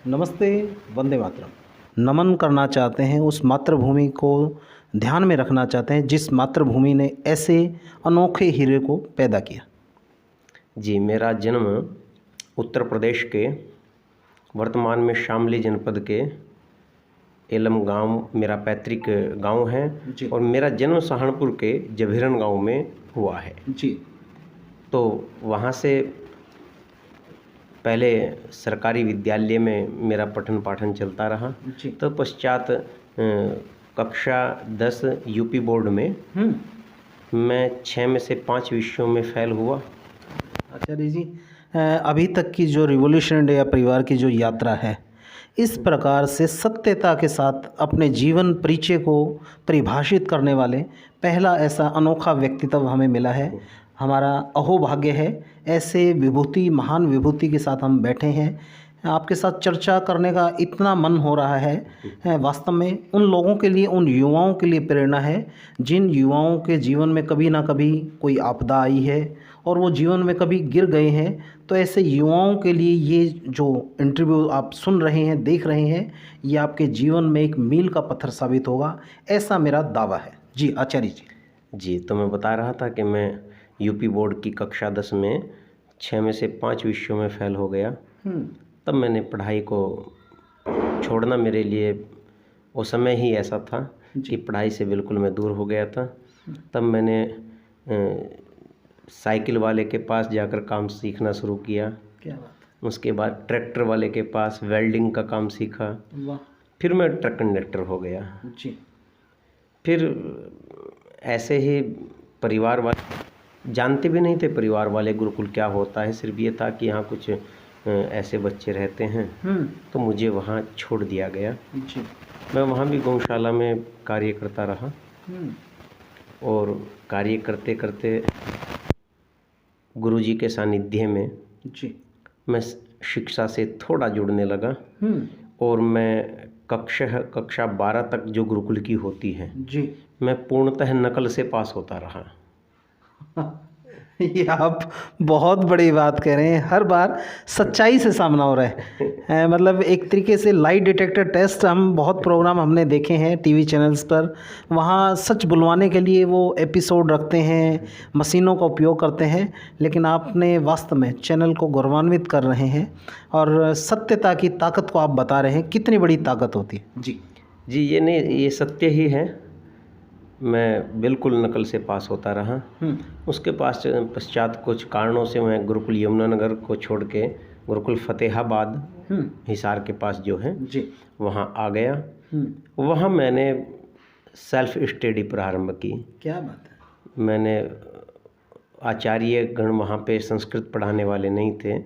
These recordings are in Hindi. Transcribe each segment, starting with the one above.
नमस्ते। वंदे मातरम। नमन करना चाहते हैं उस मातृभूमि को, ध्यान में रखना चाहते हैं जिस मातृभूमि ने ऐसे अनोखे हीरे को पैदा किया। जी, मेरा जन्म उत्तर प्रदेश के वर्तमान में शामली जनपद के एलम गांव मेरा पैतृक गांव है जी। और मेरा जन्म सहारनपुर के जभीरन गांव में हुआ है। जी। तो वहां से पहले सरकारी विद्यालय में मेरा पठन पाठन चलता रहा। जी। तो पश्चात कक्षा 10 यूपी बोर्ड में मैं 6 में से 5 विषयों में फेल हुआ। आचार्य जी, अभी तक की जो रिवॉल्यूशन इंडिया परिवार की जो यात्रा है, इस प्रकार से सत्यता के साथ अपने जीवन परिचय को परिभाषित करने वाले पहला ऐसा अनोखा व्यक्तित्व हमें मिला है। हमारा अहोभाग्य है, ऐसे विभूति, महान विभूति के साथ हम बैठे हैं। आपके साथ चर्चा करने का इतना मन हो रहा है, वास्तव में उन लोगों के लिए, उन युवाओं के लिए प्रेरणा है जिन युवाओं के जीवन में कभी ना कभी कोई आपदा आई है और वो जीवन में कभी गिर गए हैं। तो ऐसे युवाओं के लिए ये जो इंटरव्यू आप सुन रहे हैं, देख रहे हैं, ये आपके जीवन में एक मील का पत्थर साबित होगा, ऐसा मेरा दावा है। जी आचार्य जी। जी, तो मैं बता रहा था कि मैं यूपी बोर्ड की कक्षा 10 में 6 में से 5 विषयों में फेल हो गया। तब मैंने पढ़ाई को छोड़ना, मेरे लिए वो समय ही ऐसा था कि पढ़ाई से बिल्कुल मैं दूर हो गया था। तब मैंने साइकिल वाले के पास जाकर काम सीखना शुरू किया। क्या बात। उसके बाद ट्रैक्टर वाले के पास वेल्डिंग का काम सीखा। वाह। फिर मैं ट्रक कंडक्टर हो गया। जी। फिर ऐसे ही परिवार वाले जानते भी नहीं थे, परिवार वाले गुरुकुल क्या होता है, सिर्फ ये था कि यहाँ कुछ ऐसे बच्चे रहते हैं। तो मुझे वहाँ छोड़ दिया गया। जी। मैं वहाँ भी गौशाला में कार्य करता रहा और कार्य करते करते गुरुजी के सानिध्य में जी। मैं शिक्षा से थोड़ा जुड़ने लगा और मैं कक्षा 12 तक जो गुरुकुल की होती है, जी, मैं पूर्णतः नकल से पास होता रहा। ये आप बहुत बड़ी बात कह रहे हैं। हर बार सच्चाई से सामना हो रहा है। मतलब एक तरीके से लाई डिटेक्टर टेस्ट, हम बहुत प्रोग्राम हमने देखे हैं टीवी चैनल्स पर, वहाँ सच बुलवाने के लिए वो एपिसोड रखते हैं, मशीनों का उपयोग करते हैं, लेकिन आपने वास्तव में चैनल को गौरवान्वित कर रहे हैं और सत्यता की ताकत को आप बता रहे हैं। कितनी बड़ी ताकत होती है। जी जी, ये नहीं, ये सत्य ही है। मैं बिल्कुल नकल से पास होता रहा। उसके पश्चात कुछ कारणों से मैं गुरुकुल यमुनानगर को छोड़ के गुरुकुल फतेहाबाद हिसार के पास जो है, जी, वहाँ आ गया। वहाँ मैंने सेल्फ स्टडी प्रारंभ की। क्या बात है। मैंने आचार्य गण वहाँ पे संस्कृत पढ़ाने वाले नहीं थे,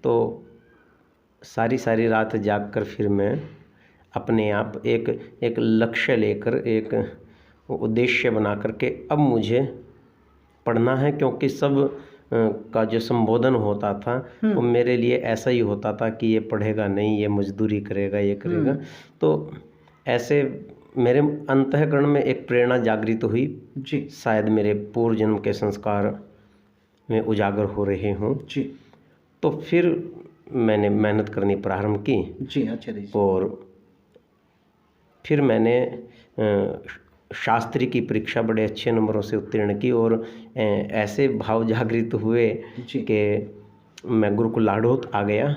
तो सारी रात जागकर फिर मैं अपने आप एक लक्ष्य लेकर, एक उद्देश्य बना करके अब मुझे पढ़ना है, क्योंकि सब का जो संबोधन होता था वो मेरे लिए ऐसा ही होता था कि ये पढ़ेगा नहीं, ये मजदूरी करेगा, ये करेगा। तो ऐसे मेरे अंतःकरण में एक प्रेरणा जागृत हुई। जी, शायद मेरे पूर्व जन्म के संस्कार में उजागर हो रहे हों। जी, तो फिर मैंने मेहनत करनी प्रारंभ की। जी, अच्छा जी। और फिर मैंने शास्त्री की परीक्षा बड़े अच्छे नंबरों से उत्तीर्ण की और ऐसे भाव जागृत हुए कि मैं गुरुकुल लाढ़ौत आ गया,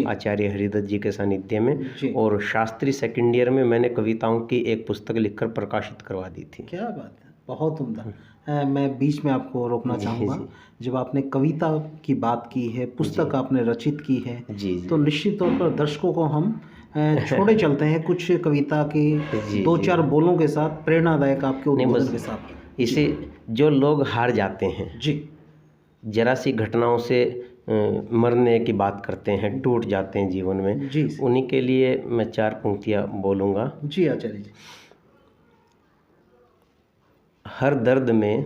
आचार्य हरिदत्त जी के सानिध्य में। और शास्त्री सेकंड ईयर में मैंने कविताओं की एक पुस्तक लिखकर प्रकाशित करवा दी थी। क्या बात है, बहुत उम्दा। मैं बीच में आपको रोकना चाहूँगा। जब आपने कविता की बात की है, पुस्तक आपने रचित की है, तो निश्चित तौर पर दर्शकों को हम छोड़े चलते हैं कुछ कविता के 2-4 बोलों के साथ, प्रेरणादायक आपके उद्बोधन के साथ। इसे जो लोग हार जाते हैं, जी, जरा सी घटनाओं से मरने की बात करते हैं, टूट जाते हैं जीवन में, जी, उन्हीं के लिए मैं 4 पंक्तियाँ बोलूँगा। जी आचार्य जी। हर दर्द में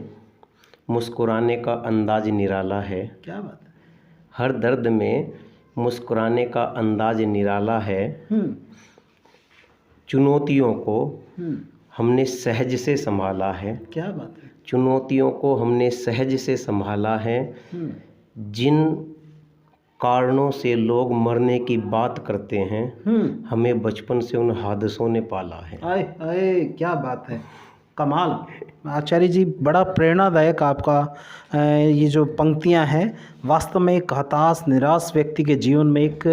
मुस्कुराने का अंदाज निराला है। क्या बात है। हर दर्द में मुस्कुराने का अंदाज निराला है। चुनौतियों को हमने सहज से संभाला है। क्या बात है। चुनौतियों को हमने सहज से संभाला है। जिन कारणों से लोग मरने की बात करते हैं, हमें बचपन से उन हादसों ने पाला है। आए आए, क्या बात है, कमाल। आचार्य जी, बड़ा प्रेरणादायक आपका ये जो पंक्तियां हैं, वास्तव में एक हताश निराश व्यक्ति के जीवन में एक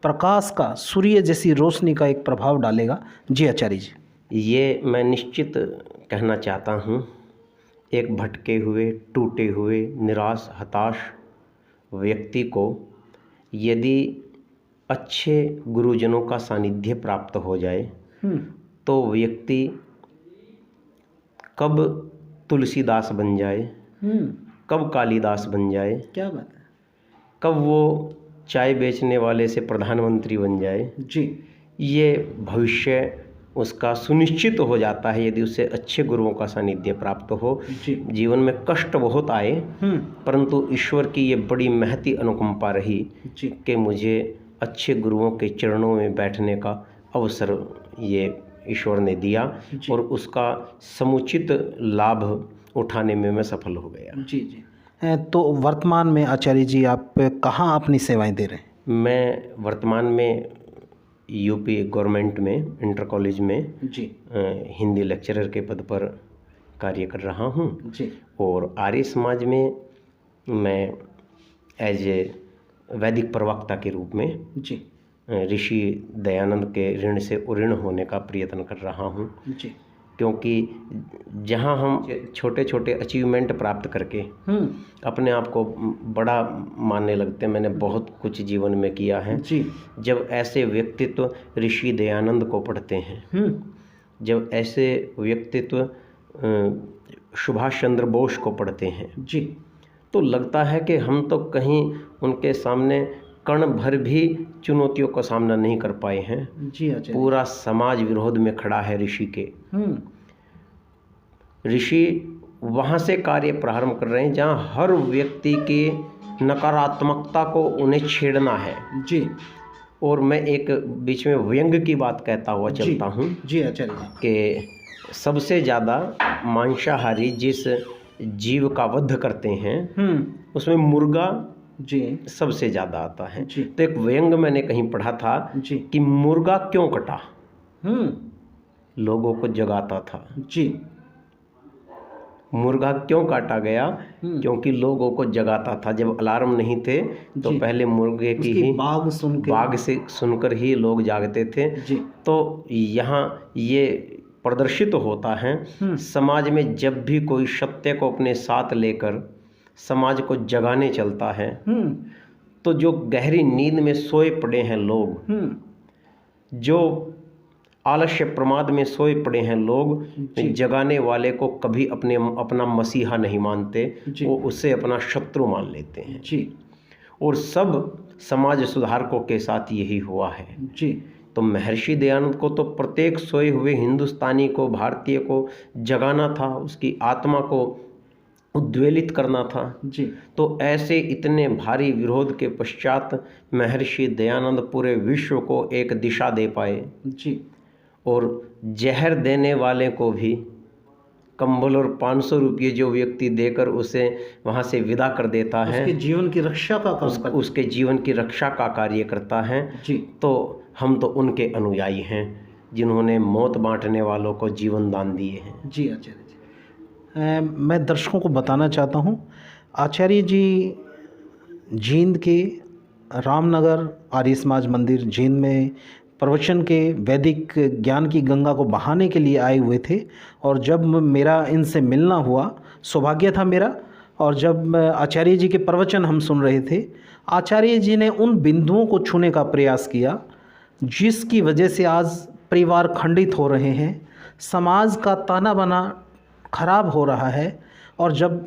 प्रकाश का, सूर्य जैसी रोशनी का एक प्रभाव डालेगा। जी आचार्य जी। ये मैं निश्चित कहना चाहता हूँ, एक भटके हुए, टूटे हुए, निराश, हताश व्यक्ति को यदि अच्छे गुरुजनों का सानिध्य प्राप्त हो जाए तो व्यक्ति कब तुलसीदास बन जाए, कब कालिदास बन जाए, क्या बात है, कब वो चाय बेचने वाले से प्रधानमंत्री बन जाए, जी, ये भविष्य उसका सुनिश्चित हो जाता है यदि उसे अच्छे गुरुओं का सानिध्य प्राप्त हो। जी, जीवन में कष्ट बहुत आए, परंतु ईश्वर की ये बड़ी महती अनुकंपा रही जी, कि मुझे अच्छे गुरुओं के चरणों में बैठने का अवसर ये ईश्वर ने दिया और उसका समुचित लाभ उठाने में मैं सफल हो गया। जी जी। तो वर्तमान में आचार्य जी आप कहाँ अपनी सेवाएं दे रहे हैं? मैं वर्तमान में यूपी गवर्नमेंट में इंटर कॉलेज में जी, हिंदी लेक्चरर के पद पर कार्य कर रहा हूँ जी, और आर्य समाज में मैं एज ए वैदिक प्रवक्ता के रूप में जी, ऋषि दयानंद के ऋण से उऋण होने का प्रयत्न कर रहा हूँ, जी, क्योंकि जहाँ हम छोटे छोटे अचीवमेंट प्राप्त करके अपने आप को बड़ा मानने लगते हैं, मैंने बहुत कुछ जीवन में किया है, जी, जब ऐसे व्यक्तित्व ऋषि दयानंद को पढ़ते हैं, जब ऐसे व्यक्तित्व सुभाष चंद्र बोस को पढ़ते हैं, जी, तो लगता है कि हम तो कहीं उनके सामने कण भर भी चुनौतियों का सामना नहीं कर पाए हैं। जी आचार्य। पूरा समाज विरोध में खड़ा है ऋषि के। ऋषि वहाँ से कार्य प्रारंभ कर रहे हैं जहाँ हर व्यक्ति की नकारात्मकता को उन्हें छेड़ना है। जी, और मैं एक बीच में व्यंग की बात कहता हुआ चलता हूँ। जी आचार्य जी। कि सबसे ज़्यादा मांसाहारी जिस जीव का वध करते हैं उसमें मुर्गा जी, सबसे ज़्यादा आता है। जी, तो एक व्यंग मैंने कहीं पढ़ा था जी, कि मुर्गा क्यों कटा, लोगों को जगाता था। जी, मुर्गा क्यों काटा गया, क्योंकि लोगों को जगाता था। जब अलार्म नहीं थे तो जी, पहले मुर्गे की उसकी ही बाग से सुनकर ही लोग जागते थे। जी, तो यहाँ ये प्रदर्शित होता है समाज में जब भी कोई सत्य को अपने साथ लेकर समाज को जगाने चलता है तो जो गहरी नींद में सोए पड़े हैं लोग, जो आलस्य प्रमाद में सोए पड़े हैं लोग, जगाने वाले को कभी अपना मसीहा नहीं मानते, वो उसे अपना शत्रु मान लेते हैं। जी, और सब समाज सुधारकों के साथ यही हुआ है। जी, तो महर्षि दयानंद को तो प्रत्येक सोए हुए हिंदुस्तानी को, भारतीय को जगाना था, उसकी आत्मा को उद्वेलित करना था। जी, तो ऐसे इतने भारी विरोध के पश्चात महर्षि दयानंद पूरे विश्व को एक दिशा दे पाए। जी, और जहर देने वाले को भी कंबल और 500 रुपये जो व्यक्ति देकर उसे वहाँ से विदा कर देता है, उसके जीवन की रक्षा का काम करता है। उसके जीवन की रक्षा का कार्य करता है। जी, तो हम तो उनके अनुयायी हैं जिन्होंने मौत बांटने वालों को जीवन दान दिए हैं। जी आचार्य जी। मैं दर्शकों को बताना चाहता हूँ, आचार्य जी जींद के रामनगर आर्य समाज मंदिर जींद में प्रवचन के वैदिक ज्ञान की गंगा को बहाने के लिए आए हुए थे। और जब मेरा इनसे मिलना हुआ, सौभाग्य था मेरा, और जब आचार्य जी के प्रवचन हम सुन रहे थे, आचार्य जी ने उन बिंदुओं को छूने का प्रयास किया जिसकी वजह से आज परिवार खंडित हो रहे हैं, समाज का ताना बाना खराब हो रहा है। और जब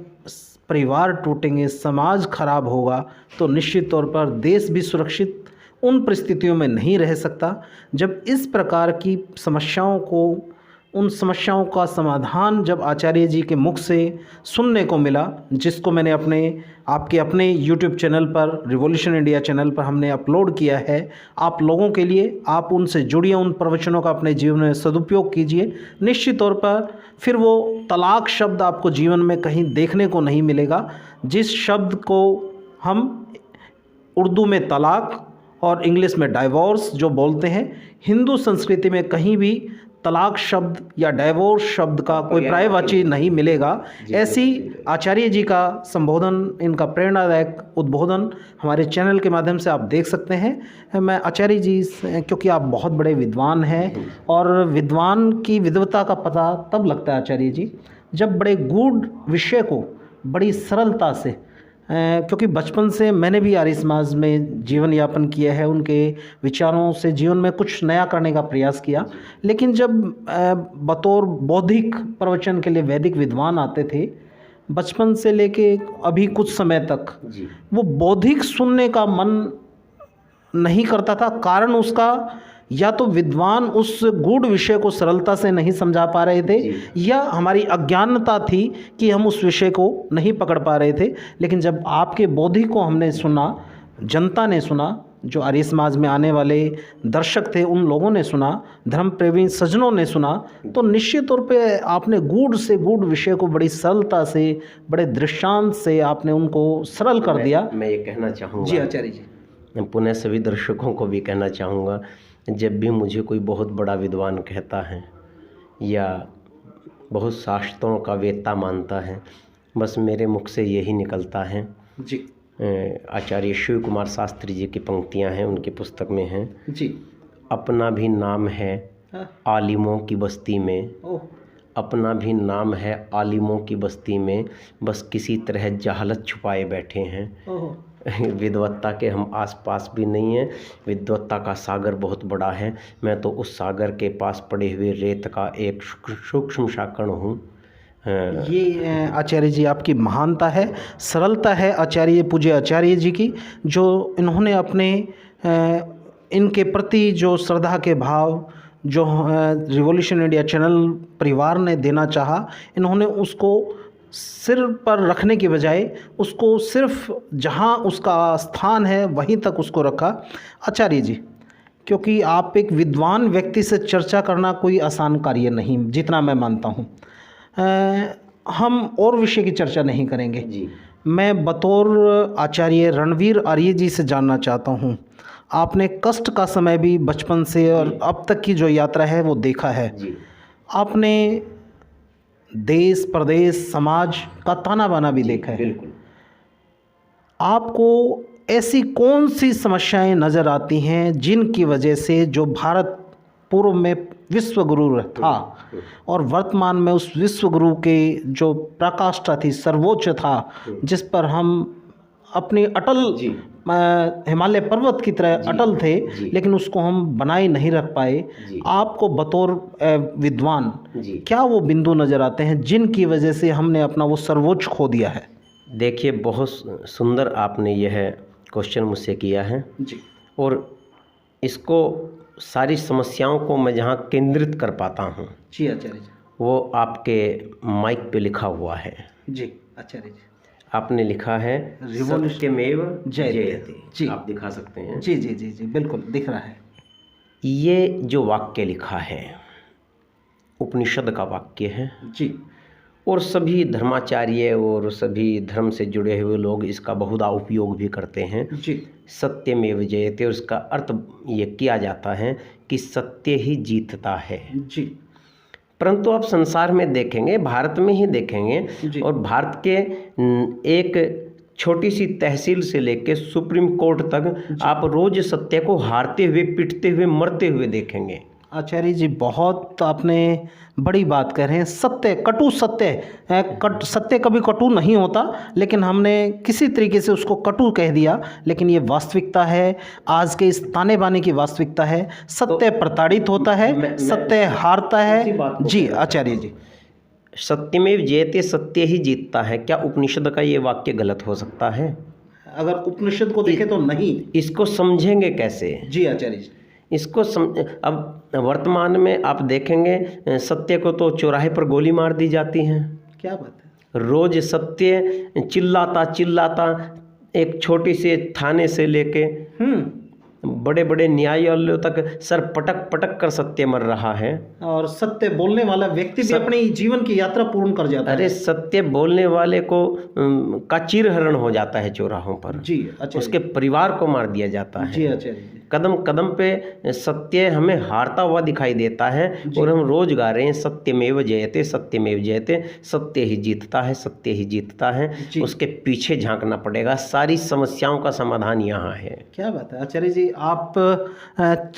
परिवार टूटेंगे, समाज खराब होगा, तो निश्चित तौर पर देश भी सुरक्षित उन परिस्थितियों में नहीं रह सकता। जब इस प्रकार की समस्याओं को, उन समस्याओं का समाधान जब आचार्य जी के मुख से सुनने को मिला, जिसको मैंने आपके अपने यूट्यूब चैनल पर, रिवॉल्यूशन इंडिया चैनल पर हमने अपलोड किया है आप लोगों के लिए, आप उनसे जुड़िए, उन प्रवचनों का अपने जीवन में सदुपयोग कीजिए। निश्चित तौर पर फिर वो तलाक शब्द आपको जीवन में कहीं देखने को नहीं मिलेगा, जिस शब्द को हम उर्दू में तलाक और इंग्लिश में डाइवोर्स जो बोलते हैं, हिंदू संस्कृति में कहीं भी तलाक शब्द या डाइवोर्स शब्द का कोई पर्यायवाची नहीं मिलेगा। ऐसी आचार्य जी का संबोधन, इनका प्रेरणादायक उद्बोधन हमारे चैनल के माध्यम से आप देख सकते हैं। मैं आचार्य जी क्योंकि आप बहुत बड़े विद्वान हैं और विद्वान की विद्वता का पता तब लगता है आचार्य जी जब बड़े गूढ़ विषय को बड़ी सरलता से, क्योंकि बचपन से मैंने भी आर्य समाज में जीवन यापन किया है, उनके विचारों से जीवन में कुछ नया करने का प्रयास किया, लेकिन जब बतौर बौद्धिक प्रवचन के लिए वैदिक विद्वान आते थे, बचपन से लेके अभी कुछ समय तक वो बौद्धिक सुनने का मन नहीं करता था। कारण उसका या तो विद्वान उस गूढ़ विषय को सरलता से नहीं समझा पा रहे थे या हमारी अज्ञानता थी कि हम उस विषय को नहीं पकड़ पा रहे थे। लेकिन जब आपके बोधि को हमने सुना, जनता ने सुना, जो आर्य समाज में आने वाले दर्शक थे उन लोगों ने सुना, धर्म प्रेमी सज्जनों ने सुना, तो निश्चित तौर पे आपने गूढ़ से गूढ़ विषय को बड़ी सरलता से, बड़े दृष्टांत से आपने उनको सरल कर दिया। मैं ये कहना चाहूँगा जी आचार्य जी, मैं पुनः सभी दर्शकों को भी कहना चाहूँगा, जब भी मुझे कोई बहुत बड़ा विद्वान कहता है या बहुत शास्त्रों का वेत्ता मानता है, बस मेरे मुख से यही निकलता है जी। आचार्य शिव कुमार शास्त्री जी की पंक्तियां हैं, उनकी पुस्तक में हैं जी। अपना भी नाम है आलिमों की बस्ती में, अपना भी नाम है आलिमों की बस्ती में, बस किसी तरह जहालत छुपाए बैठे हैं। विद्वत्ता के हम आसपास भी नहीं हैं, विद्वत्ता का सागर बहुत बड़ा है, मैं तो उस सागर के पास पड़े हुए रेत का एक सूक्ष्म सा कण हूँ। ये आचार्य जी आपकी महानता है, सरलता है आचार्य, पूज्य आचार्य जी की, जो इन्होंने अपने इनके प्रति जो श्रद्धा के भाव जो रिवॉल्यूशन इंडिया चैनल परिवार ने देना चाहा, इन्होंने उसको सिर पर रखने के बजाय उसको सिर्फ जहाँ उसका स्थान है वहीं तक उसको रखा। आचार्य जी, क्योंकि आप एक विद्वान व्यक्ति से चर्चा करना कोई आसान कार्य नहीं, जितना मैं मानता हूँ। हम और विषय की चर्चा नहीं करेंगे जी। मैं बतौर आचार्य रणवीर आर्य जी से जानना चाहता हूँ, आपने कष्ट का समय भी बचपन से और अब तक की जो यात्रा है वो देखा है जी। आपने देश प्रदेश समाज का ताना बाना भी देखा है। बिल्कुल। आपको ऐसी कौन सी समस्याएं नज़र आती हैं जिनकी वजह से जो भारत पूर्व में विश्व गुरु था और वर्तमान में उस विश्व गुरु के जो प्रकाष्ठा थी, सर्वोच्च था, जिस पर हम अपनी अटल हिमालय पर्वत की तरह अटल थे, लेकिन उसको हम बनाए नहीं रख पाए, आपको बतौर विद्वान क्या वो बिंदु नज़र आते हैं जिनकी वजह से हमने अपना वो सर्वोच्च खो दिया है? देखिए, बहुत सुंदर आपने यह क्वेश्चन मुझसे किया है जी। और इसको सारी समस्याओं को मैं जहाँ केंद्रित कर पाता हूँ जी आचार्य जी, वो आपके माइक पे लिखा हुआ है। जी आचार्य जी, आपने लिखा है सत्यमेव जयते। जी, आप दिखा सकते हैं। जी जी जी जी, बिल्कुल दिख रहा है। ये जो वाक्य लिखा है उपनिषद का वाक्य है जी। और सभी धर्माचार्य और सभी धर्म से जुड़े हुए लोग इसका बहुधा उपयोग भी करते हैं। जी। सत्यमेव जयते, और इसका अर्थ ये किया जाता है कि सत्य ही जीतता है। जी। परंतु आप संसार में देखेंगे, भारत में ही देखेंगे, और भारत के एक छोटी सी तहसील से लेकर सुप्रीम कोर्ट तक आप रोज सत्य को हारते हुए, पिटते हुए, मरते हुए देखेंगे। आचार्य जी, बहुत आपने बड़ी बात कह रहे हैं। सत्य, कटु सत्य, सत्य कभी कटु नहीं होता, लेकिन हमने किसी तरीके से उसको कटु कह दिया, लेकिन ये वास्तविकता है, आज के इस ताने बाने की वास्तविकता है। सत्य प्रताड़ित होता है, सत्य हारता है। जी आचार्य जी, सत्यमेव जयते, सत्य ही जीतता है। क्या उपनिषद का ये वाक्य गलत हो सकता है? अगर उपनिषद को देखें तो नहीं। इसको समझेंगे कैसे? जी आचार्य जी, इसको अब वर्तमान में आप देखेंगे सत्य को तो चौराहे पर गोली मार दी जाती है। क्या बात है। रोज सत्य चिल्लाता चिल्लाता एक छोटी से थाने से लेके बड़े बड़े न्यायालयों तक सर पटक पटक कर सत्य मर रहा है। और सत्य बोलने वाला व्यक्ति भी अपनी जीवन की यात्रा पूर्ण कर जाता अरे है। सत्य बोलने वाले को का चीरहरण हो जाता है चौराहों पर। जी अच्छा, उसके परिवार को मार दिया जाता है। जी अच्छा जी। कदम कदम पे सत्य हमें हारता हुआ दिखाई देता है और हम रोज गा रहे हैं सत्यमेव जयते, सत्यमेव जयते, सत्य ही जीतता है, सत्य ही जीतता है। जी। उसके पीछे झांकना पड़ेगा, सारी समस्याओं का समाधान यहाँ है। क्या बात है आचार्य जी। आप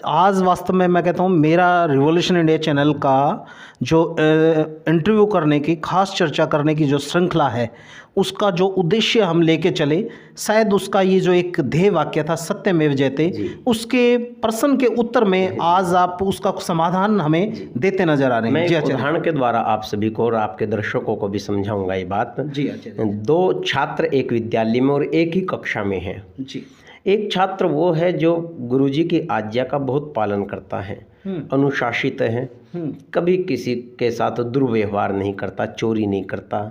आज वास्तव में मैं कहता हूँ मेरा रिवॉल्यूशन इंडिया चैनल का जो इंटरव्यू करने की, खास चर्चा करने की जो श्रृंखला है, उसका जो उद्देश्य हम लेके चले, शायद उसका ये जो एक ध्येय वाक्य था सत्यमेव जयते, उसके प्रश्न के उत्तर में आज आप उसका समाधान हमें देते नजर आ रहे हैं। मैं जी एक अच्छा उदाहरण के द्वारा आप सभी को और आपके दर्शकों को भी समझाऊंगा ये बात। जी अच्छा दो छात्र एक विद्यालय में और एक ही कक्षा में हैं। जी। एक छात्र वो है जो गुरुजी की आज्ञा का बहुत पालन करता है, अनुशासित है, कभी किसी के साथ दुर्व्यवहार नहीं करता, चोरी नहीं करता,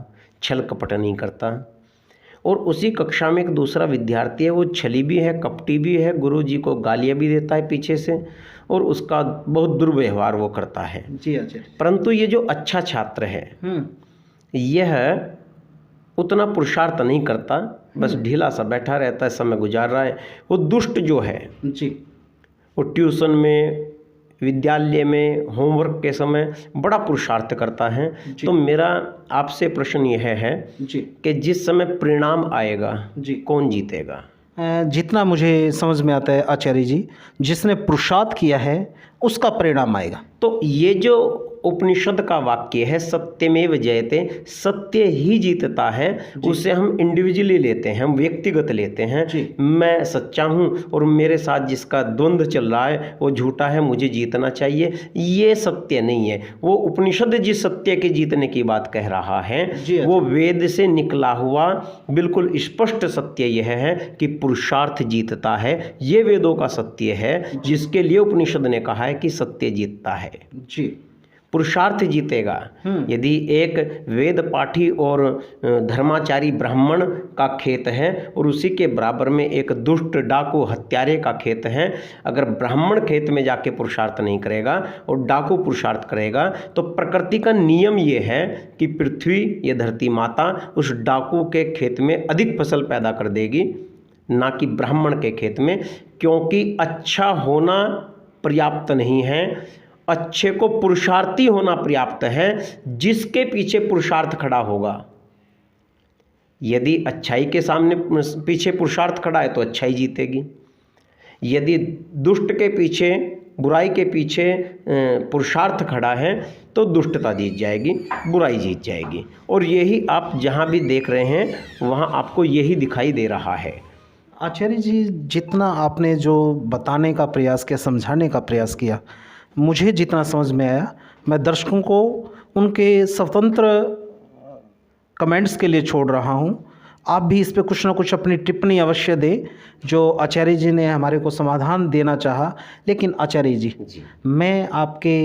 छल कपट नहीं करता। और उसी कक्षा में एक दूसरा विद्यार्थी है, वो छली भी है, कपटी भी है, गुरुजी को गालियाँ भी देता है पीछे से और उसका बहुत दुर्व्यवहार वो करता है। जी अच्छा। परंतु ये जो अच्छा छात्र है यह उतना पुरुषार्थ नहीं करता, बस ढीला सा बैठा रहता है, समय गुजार रहा है। वो दुष्ट जो है जी, वो ट्यूशन में, विद्यालय में, होमवर्क के समय बड़ा पुरुषार्थ करता है। तो मेरा आपसे प्रश्न यह है जी कि जिस समय परिणाम आएगा जी कौन जीतेगा? जितना मुझे समझ में आता है आचार्य जी, जिसने पुरुषार्थ किया है उसका परिणाम आएगा। तो ये जो उपनिषद का वाक्य है सत्यमेव जयते, सत्य ही जीतता है, उसे हम इंडिविजुअली लेते हैं, हम व्यक्तिगत लेते हैं। मैं सच्चा हूँ और मेरे साथ जिसका द्वंद्व चल रहा है वो झूठा है, मुझे जीतना चाहिए, ये सत्य नहीं है। वो उपनिषद जिस सत्य के जीतने की बात कह रहा है वो वेद से निकला हुआ बिल्कुल स्पष्ट सत्य यह है कि पुरुषार्थ जीतता है। ये वेदों का सत्य है जिसके लिए उपनिषद ने कहा है कि सत्य जीतता है। जी, पुरुषार्थ जीतेगा। यदि एक वेद पाठी और धर्माचारी ब्राह्मण का खेत है और उसी के बराबर में एक दुष्ट डाकू हत्यारे का खेत है, अगर ब्राह्मण खेत में जाके पुरुषार्थ नहीं करेगा और डाकू पुरुषार्थ करेगा तो प्रकृति का नियम ये है कि पृथ्वी, ये धरती माता, उस डाकू के खेत में अधिक फसल पैदा कर देगी, ना कि ब्राह्मण के खेत में, क्योंकि अच्छा होना पर्याप्त नहीं है, अच्छे को पुरुषार्थी होना पर्याप्त है। जिसके पीछे पुरुषार्थ खड़ा होगा, यदि अच्छाई के सामने पीछे पुरुषार्थ खड़ा है तो अच्छाई जीतेगी, यदि दुष्ट के पीछे, बुराई के पीछे पुरुषार्थ खड़ा है तो दुष्टता जीत जाएगी, बुराई जीत जाएगी। और यही आप जहाँ भी देख रहे हैं वहाँ आपको यही दिखाई दे रहा है। आचार्य जी, जितना आपने जो बताने का प्रयास किया, समझाने का प्रयास किया, मुझे जितना समझ में आया, मैं दर्शकों को उनके स्वतंत्र कमेंट्स के लिए छोड़ रहा हूं। आप भी इस पे कुछ ना कुछ अपनी टिप्पणी अवश्य दें। जो आचार्य जी ने हमारे को समाधान देना चाहा, लेकिन आचार्य जी, मैं आपके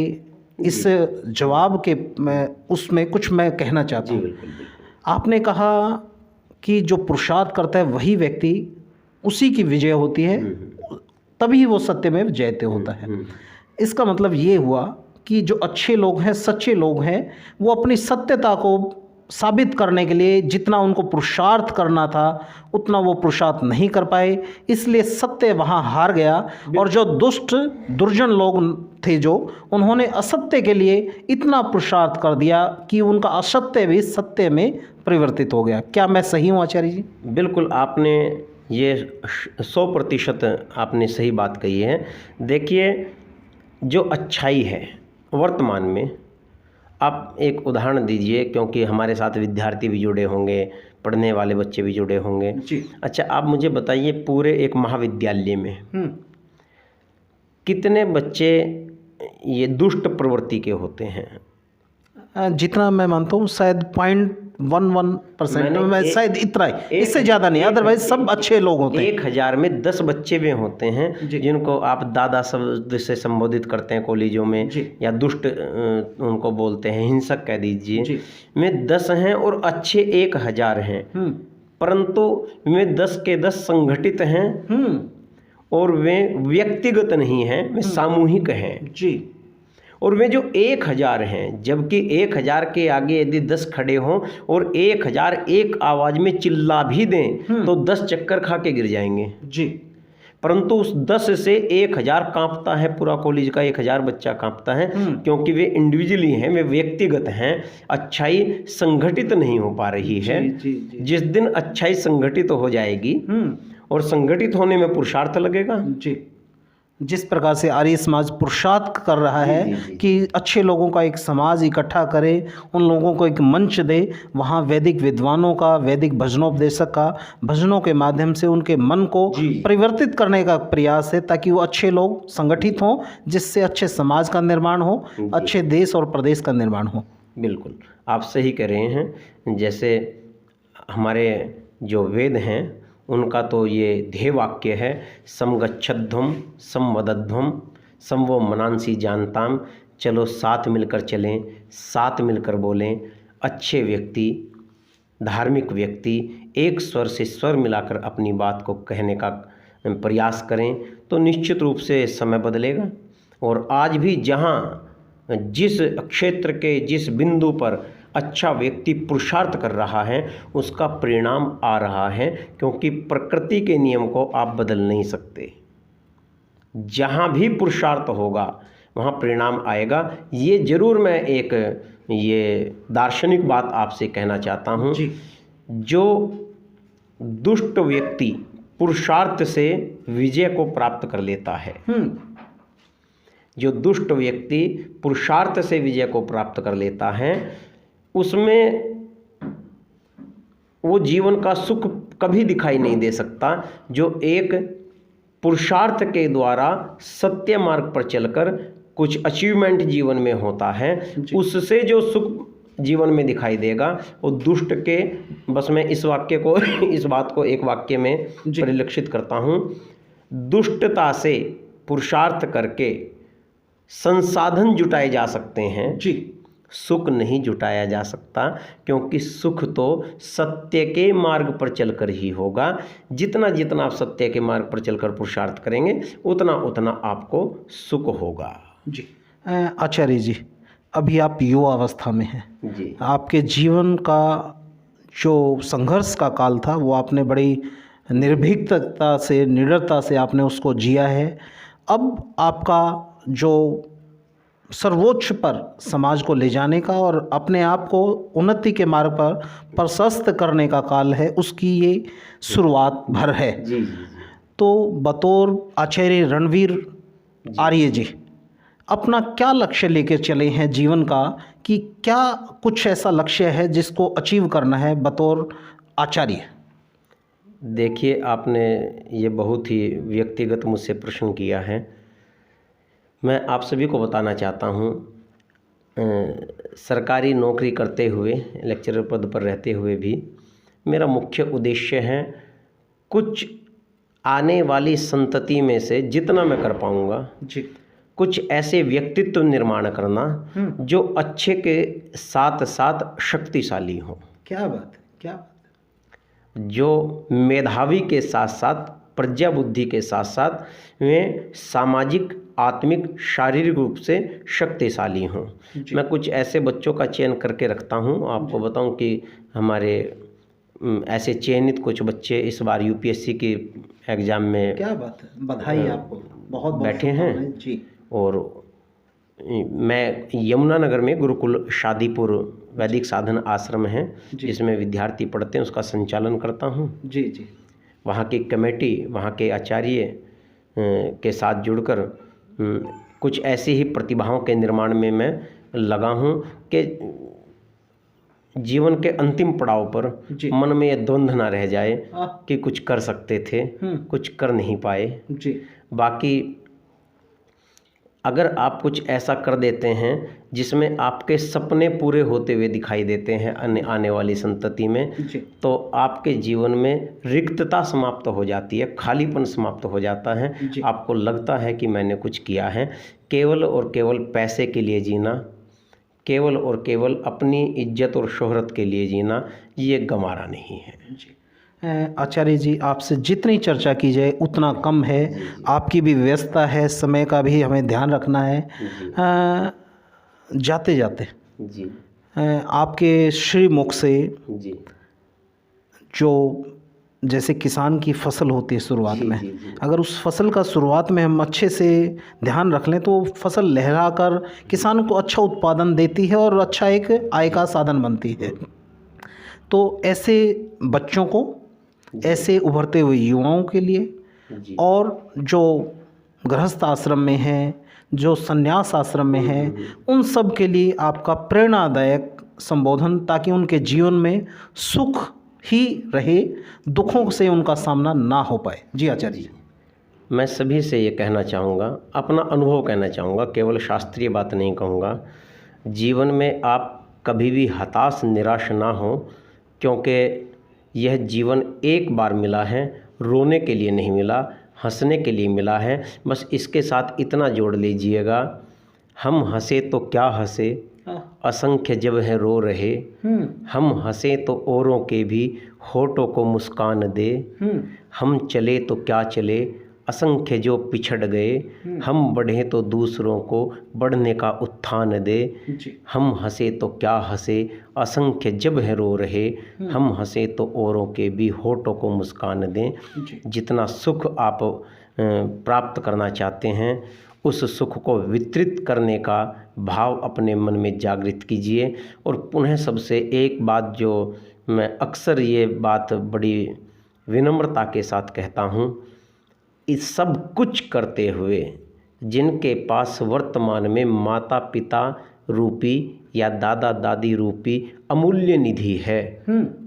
इस जवाब के उसमें कुछ मैं कहना चाहता हूँ। आपने कहा कि जो पुरुषार्थ करता है वही व्यक्ति, उसी की विजय होती है, तभी वो सत्यमेव जयते होता है। इसका मतलब ये हुआ कि जो अच्छे लोग हैं, सच्चे लोग हैं, वो अपनी सत्यता को साबित करने के लिए जितना उनको पुरुषार्थ करना था उतना वो पुरुषार्थ नहीं कर पाए, इसलिए सत्य वहाँ हार गया। और जो दुष्ट दुर्जन लोग थे, जो उन्होंने असत्य के लिए इतना पुरुषार्थ कर दिया कि उनका असत्य भी सत्य में परिवर्तित हो गया। क्या मैं सही हूँ आचार्य जी? बिल्कुल, आपने ये 100% आपने सही बात कही है। देखिए, जो अच्छाई है वर्तमान में, आप एक उदाहरण दीजिए, क्योंकि हमारे साथ विद्यार्थी भी जुड़े होंगे, पढ़ने वाले बच्चे भी जुड़े होंगे जी। अच्छा, आप मुझे बताइए, पूरे एक महाविद्यालय में कितने बच्चे ये दुष्ट प्रवृत्ति के होते हैं? जितना मैं मानता हूँ शायद 0.11% में, शायद इतना ही, इससे ज़्यादा नहीं, अदरवाइज सब अच्छे लोग होते हैं। 1000 में 10 बच्चे वे होते हैं जिनको आप दादा शब्द से संबोधित करते हैं कॉलेजों में, या दुष्ट उनको बोलते हैं, हिंसक कह दीजिए। में 10 हैं और अच्छे 1000 हैं, परंतु वे 10 के 10 संगठित हैं और वे व्यक्तिगत नहीं हैं, वे सामूहिक हैं। जी। और वे जो 1000 हैं, जबकि 1000 के आगे यदि 10 खड़े हों और 1000 एक आवाज़ में चिल्ला भी दें तो 10 चक्कर खा के गिर जाएंगे। जी। परंतु उस 10 से 1000 कांपता है, पूरा कॉलेज का 1000 बच्चा कांपता है, क्योंकि वे इंडिविजुअली हैं, वे व्यक्तिगत हैं। अच्छाई संगठित नहीं हो पा रही है। जी। जिस दिन अच्छाई संगठित हो जाएगी और संगठित होने में पुरुषार्थ लगेगा। जी। जिस प्रकार से आर्य समाज पुरुषार्थ कर रहा है कि अच्छे लोगों का एक समाज इकट्ठा करे, उन लोगों को एक मंच दे, वहाँ वैदिक विद्वानों का, वैदिक भजनोपदेशक का भजनों के माध्यम से उनके मन को परिवर्तित करने का प्रयास है, ताकि वो अच्छे लोग संगठित हों, जिससे अच्छे समाज का निर्माण हो, अच्छे देश और प्रदेश का निर्माण हो। बिल्कुल, आप सही कह रहे हैं। जैसे हमारे जो वेद हैं उनका तो ये ध्येय वाक्य है, समगच्छध्वम समवदध्वम समवो मनांसी जानताम। चलो साथ मिलकर चलें, साथ मिलकर बोलें। अच्छे व्यक्ति, धार्मिक व्यक्ति एक स्वर से स्वर मिलाकर अपनी बात को कहने का प्रयास करें तो निश्चित रूप से समय बदलेगा। और आज भी जहाँ जिस क्षेत्र के जिस बिंदु पर अच्छा व्यक्ति पुरुषार्थ कर रहा है उसका परिणाम आ रहा है, क्योंकि प्रकृति के नियम को आप बदल नहीं सकते। जहाँ भी पुरुषार्थ होगा वहाँ परिणाम आएगा। ये जरूर मैं एक ये दार्शनिक बात आपसे कहना चाहता हूँ, जो दुष्ट व्यक्ति पुरुषार्थ से विजय को प्राप्त कर लेता है, जो दुष्ट व्यक्ति पुरुषार्थ से विजय को प्राप्त कर लेता है, उसमें वो जीवन का सुख कभी दिखाई नहीं दे सकता। जो एक पुरुषार्थ के द्वारा सत्य मार्ग पर चलकर कुछ अचीवमेंट जीवन में होता है, उससे जो सुख जीवन में दिखाई देगा वो दुष्ट के। बस मैं इस वाक्य को इस बात को एक वाक्य में परिलक्षित करता हूँ। दुष्टता से पुरुषार्थ करके संसाधन जुटाए जा सकते हैं, सुख नहीं जुटाया जा सकता, क्योंकि सुख तो सत्य के मार्ग पर चलकर ही होगा। जितना जितना आप सत्य के मार्ग पर चलकर पुरुषार्थ करेंगे उतना उतना आपको सुख होगा। जी। आचार्य जी, अभी आप युवा अवस्था में हैं जी। आपके जीवन का जो संघर्ष का काल था वो आपने बड़ी निर्भीकता से, निडरता से आपने उसको जिया है। अब आपका जो सर्वोच्च पर समाज को ले जाने का और अपने आप को उन्नति के मार्ग पर प्रशस्त करने का काल है, उसकी ये शुरुआत भर है। जी। तो बतौर आचार्य रणवीर आर्य जी, अपना क्या लक्ष्य लेकर चले हैं जीवन का, कि क्या कुछ ऐसा लक्ष्य है जिसको अचीव करना है बतौर आचार्य? देखिए, आपने ये बहुत ही व्यक्तिगत मुझसे प्रश्न किया है। मैं आप सभी को बताना चाहता हूँ, सरकारी नौकरी करते हुए, लेक्चरर पद पर रहते हुए भी मेरा मुख्य उद्देश्य है कुछ आने वाली संतति में से जितना मैं कर पाऊँगा कुछ ऐसे व्यक्तित्व निर्माण करना जो अच्छे के साथ साथ शक्तिशाली हो। क्या बात है, क्या बात है। जो मेधावी के साथ साथ, प्रज्ञा बुद्धि के साथ साथ वे सामाजिक, आत्मिक, शारीरिक रूप से शक्तिशाली हों। मैं कुछ ऐसे बच्चों का चयन करके रखता हूं। आपको बताऊं कि हमारे ऐसे चयनित कुछ बच्चे इस बार यूपीएससी के एग्ज़ाम में, क्या बात है, बधाई आपको, बहुत बैठे हैं जी। और मैं यमुनानगर में गुरुकुल शादीपुर वैदिक साधन आश्रम है जिसमें विद्यार्थी पढ़ते हैं, उसका संचालन करता हूँ। जी। वहाँ की कमेटी, वहाँ के आचार्य के साथ जुड़कर कुछ ऐसी ही प्रतिभाओं के निर्माण में मैं लगा हूँ कि जीवन के अंतिम पड़ाव पर मन में यह द्वंद्व ना रह जाए कि कुछ कर सकते थे, कुछ कर नहीं पाए। बाकी अगर आप कुछ ऐसा कर देते हैं जिसमें आपके सपने पूरे होते हुए दिखाई देते हैं आने वाली संतति में, तो आपके जीवन में रिक्तता समाप्त हो जाती है, खालीपन समाप्त हो जाता है। आपको लगता है कि मैंने कुछ किया है। केवल और केवल पैसे के लिए जीना, केवल और केवल अपनी इज्जत और शोहरत के लिए जीना, ये गंवारा नहीं है। आचार्य जी, आपसे जितनी चर्चा की जाए उतना कम है। आपकी भी व्यस्तता है, समय का भी हमें ध्यान रखना है। जाते जाते जी आपके श्रीमुख से जी जो जैसे किसान की फसल होती है शुरुआत में, जी अगर उस फसल का शुरुआत में हम अच्छे से ध्यान रख लें तो फसल लहरा कर किसान को अच्छा उत्पादन देती है और अच्छा एक आय का साधन बनती है। तो ऐसे बच्चों को, ऐसे उभरते हुए युवाओं के लिए, जी और जो गृहस्थ आश्रम में हैं, जो संन्यास आश्रम में हैं, उन सब के लिए आपका प्रेरणादायक संबोधन, ताकि उनके जीवन में सुख ही रहे, दुखों से उनका सामना ना हो पाए। जी आचार्य जी। मैं सभी से ये कहना चाहूँगा, अपना अनुभव कहना चाहूँगा, केवल शास्त्रीय बात नहीं कहूँगा। जीवन में आप कभी भी हताश निराश ना हो, क्योंकि यह जीवन एक बार मिला है, रोने के लिए नहीं मिला, हंसने के लिए मिला है। बस इसके साथ इतना जोड़ लीजिएगा, हम हंसे तो क्या हंसे, असंख्य जब है रो रहे, हम हंसे तो औरों के भी होठों को मुस्कान दे, हम चले तो क्या चले, असंख्य जो पिछड़ गए, हम बढ़े तो दूसरों को बढ़ने का उत्थान दे, हम हंसे तो क्या हंसे, असंख्य जब है रो रहे, हम हंसे तो औरों के भी होठों को मुस्कान दें। जितना सुख आप प्राप्त करना चाहते हैं, उस सुख को वितरित करने का भाव अपने मन में जागृत कीजिए। और पुनः सबसे एक बात जो मैं अक्सर ये बात बड़ी विनम्रता के साथ कहता हूँ, इस सब कुछ करते हुए जिनके पास वर्तमान में माता पिता रूपी या दादा दादी रूपी अमूल्य निधि है,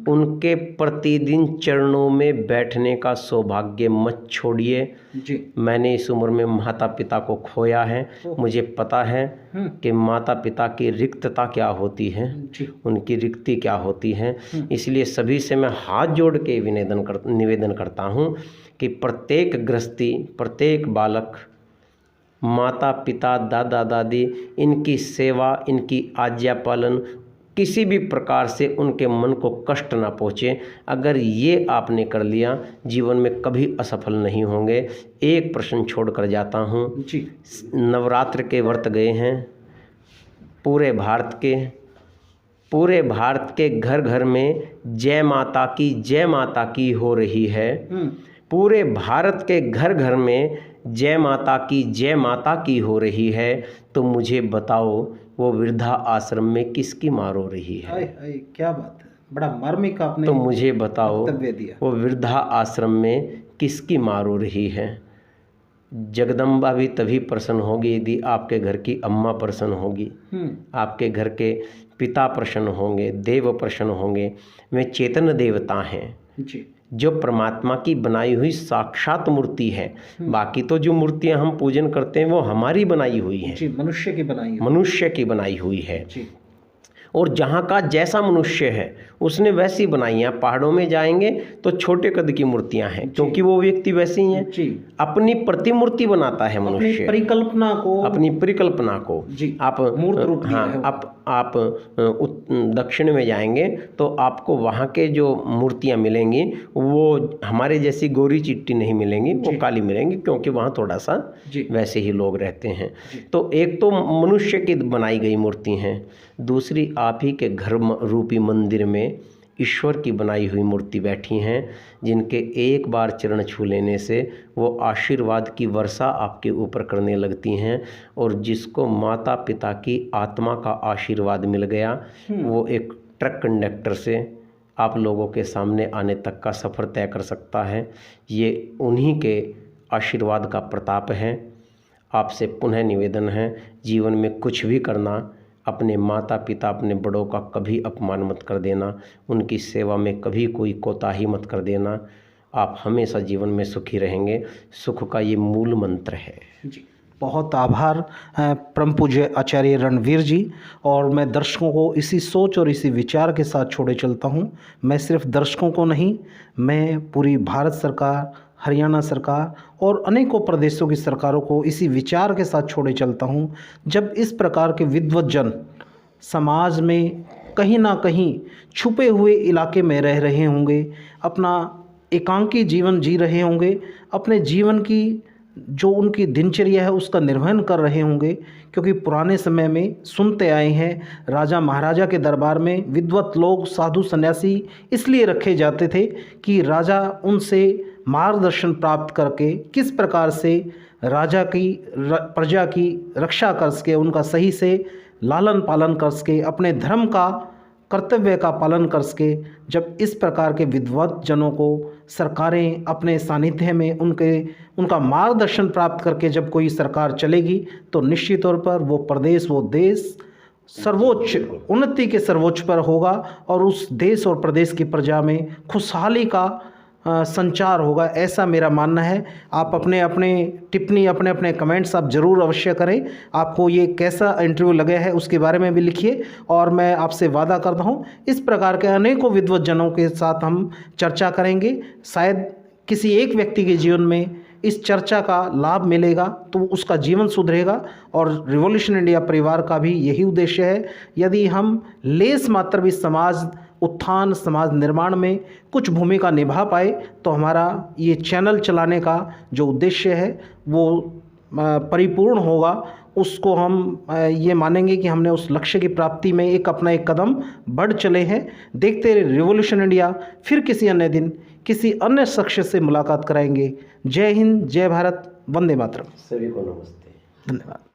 उनके प्रतिदिन चरणों में बैठने का सौभाग्य मत छोड़िए। मैंने इस उम्र में माता पिता को खोया है, मुझे पता है कि माता पिता की रिक्तता क्या होती है, उनकी रिक्ति क्या होती है। इसलिए सभी से मैं हाथ जोड़ के निवेदन करता हूँ कि प्रत्येक गृहस्थी, प्रत्येक बालक माता पिता दादा दादी इनकी सेवा, इनकी आज्ञा पालन किसी भी प्रकार से उनके मन को कष्ट ना पहुँचे। अगर ये आपने कर लिया, जीवन में कभी असफल नहीं होंगे। एक प्रश्न छोड़ कर जाता हूँ जी। नवरात्र के व्रत गए हैं, पूरे भारत के घर घर में जय माता की हो रही है। पूरे भारत के घर घर में जय माता की हो रही है। तो मुझे बताओ, वो वृद्धा आश्रम में किसकी मार हो रही है? आए, क्या बात है, बड़ा मार्मिक आपने तो मुझे बताओ, दिया। वो वृद्धा आश्रम में किसकी मार हो रही है? जगदम्बा भी तभी प्रसन्न होगी यदि आपके घर की अम्मा प्रसन्न होगी, आपके घर के पिता प्रसन्न होंगे, देव प्रसन्न होंगे। वे चेतन देवता हैं जी, जो परमात्मा की बनाई हुई साक्षात मूर्ति है। बाकी तो जो मूर्तियां हम पूजन करते हैं वो हमारी बनाई हुई हैं जी, मनुष्य की बनाई हुई है जी। और जहाँ का जैसा मनुष्य है उसने वैसी बनाई हैं। पहाड़ों में जाएंगे तो छोटे कद की मूर्तियां हैं, क्योंकि वो व्यक्ति वैसे ही हैं जी। अपनी प्रतिमूर्ति बनाता है मनुष्य, अपनी परिकल्पना को जी। आप मूर्त रूप आप दक्षिण में जाएंगे तो आपको वहाँ के जो मूर्तियाँ मिलेंगी वो हमारे जैसी गोरी चिट्टी नहीं मिलेंगी, वो काली मिलेंगी, क्योंकि वहाँ थोड़ा सा वैसे ही लोग रहते हैं। तो एक तो मनुष्य की बनाई गई मूर्ति हैं, दूसरी आप ही के घर रूपी मंदिर में ईश्वर की बनाई हुई मूर्ति बैठी हैं, जिनके एक बार चरण छू लेने से वो आशीर्वाद की वर्षा आपके ऊपर करने लगती हैं। और जिसको माता पिता की आत्मा का आशीर्वाद मिल गया, वो एक ट्रक कंडक्टर से आप लोगों के सामने आने तक का सफ़र तय कर सकता है। ये उन्हीं के आशीर्वाद का प्रताप है। आपसे पुनः निवेदन है, जीवन में कुछ भी करना, अपने माता पिता, अपने बड़ों का कभी अपमान मत कर देना, उनकी सेवा में कभी कोई कोताही मत कर देना। आप हमेशा जीवन में सुखी रहेंगे। सुख का ये मूल मंत्र है जी। बहुत आभार परम पूज्य आचार्य रणवीर जी। और मैं दर्शकों को इसी सोच और इसी विचार के साथ छोड़े चलता हूँ। मैं सिर्फ दर्शकों को नहीं, मैं पूरी भारत सरकार, हरियाणा सरकार और अनेकों प्रदेशों की सरकारों को इसी विचार के साथ छोड़े चलता हूँ। जब इस प्रकार के विद्वज्जन समाज में कहीं ना कहीं छुपे हुए इलाके में रह रहे होंगे, अपना एकांकी जीवन जी रहे होंगे, अपने जीवन की जो उनकी दिनचर्या है उसका निर्वहन कर रहे होंगे। क्योंकि पुराने समय में सुनते आए हैं, राजा महाराजा के दरबार में विद्वत लोग, साधु सन्यासी इसलिए रखे जाते थे कि राजा उनसे मार्गदर्शन प्राप्त करके किस प्रकार से राजा की प्रजा की रक्षा कर सके, उनका सही से लालन पालन कर सके, अपने धर्म का कर्तव्य का पालन कर सके। जब इस प्रकार के विद्वत जनों को सरकारें अपने सानिध्य में उनका मार्गदर्शन प्राप्त करके जब कोई सरकार चलेगी तो निश्चित तौर पर वो प्रदेश, वो देश सर्वोच्च उन्नति के सर्वोच्च पर होगा और उस देश और प्रदेश की प्रजा में खुशहाली का संचार होगा, ऐसा मेरा मानना है। आप अपने अपने टिप्पणी, अपने अपने कमेंट्स आप ज़रूर अवश्य करें। आपको ये कैसा इंटरव्यू लगे है उसके बारे में भी लिखिए और मैं आपसे वादा करता हूँ इस प्रकार के अनेकों विद्वत जनों के साथ हम चर्चा करेंगे। शायद किसी एक व्यक्ति के जीवन में इस चर्चा का लाभ मिलेगा तो उसका जीवन सुधरेगा और रिवॉल्यूशन इंडिया परिवार का भी यही उद्देश्य है। यदि हम लेस मात्र भी समाज उत्थान, समाज निर्माण में कुछ भूमिका निभा पाए तो हमारा ये चैनल चलाने का जो उद्देश्य है वो परिपूर्ण होगा। उसको हम ये मानेंगे कि हमने उस लक्ष्य की प्राप्ति में अपना एक कदम बढ़ चले हैं। देखते रहे रिवॉल्यूशन इंडिया। फिर किसी अन्य दिन किसी अन्य शख्स से मुलाकात कराएंगे। जय हिंद, जय भारत, वंदे मातरम। सभी को नमस्ते, धन्यवाद।